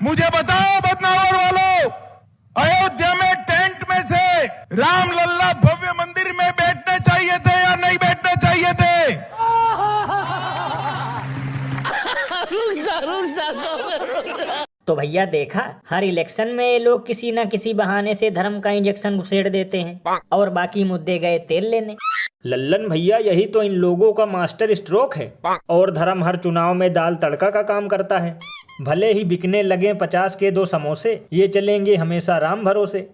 मुझे बताओ बदनावर वालों, अयोध्या में टेंट में से राम लल्ला भव्य मंदिर में बैठने चाहिए थे या नहीं बैठने चाहिए थे? तो भैया देखा, हर इलेक्शन में ये लोग किसी न किसी बहाने से धर्म का इंजेक्शन घुसेड़ देते हैं और बाकी मुद्दे गए तेल लेने। लल्लन भैया, यही तो इन लोगों का मास्टर स्ट्रोक है। और धर्म हर चुनाव में दाल तड़का का काम करता है। भले ही बिकने लगे 50 के 2 समोसे, ये चलेंगे हमेशा राम भरोसे।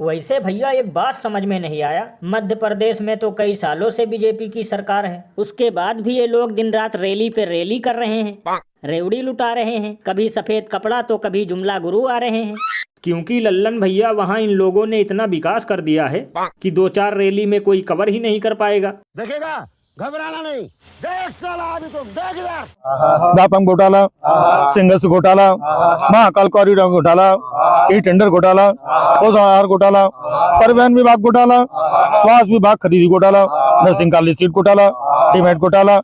वैसे भैया एक बात समझ में नहीं आया, मध्य प्रदेश में तो कई सालों से बीजेपी की सरकार है, उसके बाद भी ये लोग दिन रात रैली पे रैली कर रहे हैं, रेवड़ी लुटा रहे हैं, कभी सफेद कपड़ा तो कभी जुमला गुरु आ रहे हैं। क्योंकि लल्लन भैया वहाँ इन लोगों ने इतना विकास कर दिया है कि 2-4 रैली में कोई कवर ही नहीं कर पाएगा। देखेगा, घबराना नहीं, देख साला अभी तो देख यार। दापम घोटाला, सिंगस घोटाला, महाकाल कॉरिडोर घोटाला, ई टेंडर घोटाला, औजार घोटाला, परिवहन विभाग घोटाला, स्वास्थ्य विभाग खरीदी घोटाला, नर्सिंग कॉलेज सीट घोटाला, डीमेट घोटाला,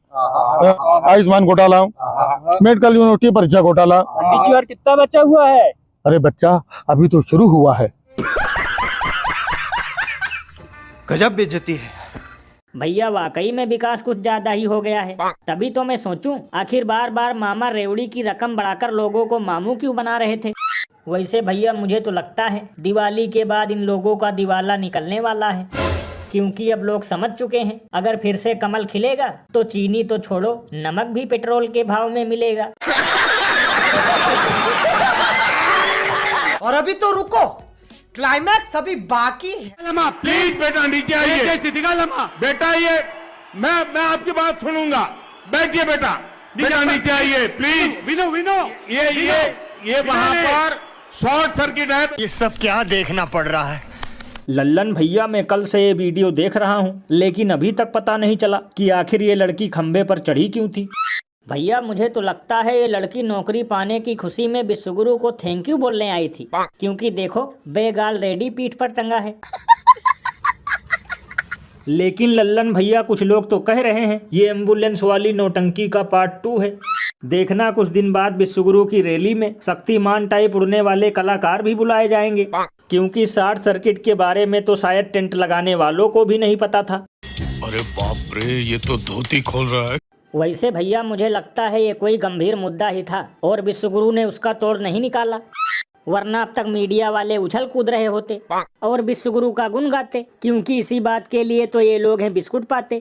आयुष्मान घोटाला, मेडिकल यूनिवर्सिटी परीक्षा घोटाला। कितना बचा हुआ है? अरे बच्चा, अभी तो शुरू हुआ है। गजब बेइज्जती है भैया, वाकई में विकास कुछ ज्यादा ही हो गया है। तभी तो मैं सोचूं, आखिर बार बार मामा रेवड़ी की रकम बढ़ाकर लोगों को मामू क्यों बना रहे थे। वैसे भैया मुझे तो लगता है दिवाली के बाद इन लोगों का दिवाला निकलने वाला है, क्योंकि अब लोग समझ चुके हैं अगर फिर से कमल खिलेगा तो चीनी तो छोड़ो, नमक भी पेट्रोल के भाव में मिलेगा। और अभी तो रुको, क्लाइमैक्स अभी बाकी है। प्लीज बेटा नीचे आइए। बेटा ये मैं आपकी बात सुनूंगा, बैठिए बेटा, नीचे आइए प्लीज। विनो ये वहाँ पर शॉर्ट सर्किट है। ये सब क्या देखना पड़ रहा है? लल्लन भैया, मैं कल से ये वीडियो देख रहा हूँ, लेकिन अभी तक पता नहीं चला कि आखिर ये लड़की खंबे पर चढ़ी क्यों थी। भैया मुझे तो लगता है ये लड़की नौकरी पाने की खुशी में विश्वगुरु को थैंक यू बोलने आई थी, क्योंकि देखो बेगाल रेडी पीठ पर टंगा है। लेकिन लल्लन भैया, कुछ लोग तो कह रहे हैं ये एम्बुलेंस वाली नौटंकी का पार्ट 2 है। देखना कुछ दिन बाद विश्वगुरु की रैली में शक्तिमान टाइप उड़ने वाले कलाकार भी बुलाए जाएंगे, क्योंकि शॉर्ट सर्किट के बारे में तो शायद टेंट लगाने वालों को भी नहीं पता था। अरे बाप रे, ये तो धोती खोल रहा है। वैसे भैया मुझे लगता है ये कोई गंभीर मुद्दा ही था और विश्वगुरु ने उसका तोड़ नहीं निकाला, वरना अब तक मीडिया वाले उछल कूद रहे होते और विश्वगुरु का गुण गाते, क्योंकि इसी बात के लिए तो ये लोग हैं बिस्कुट पाते।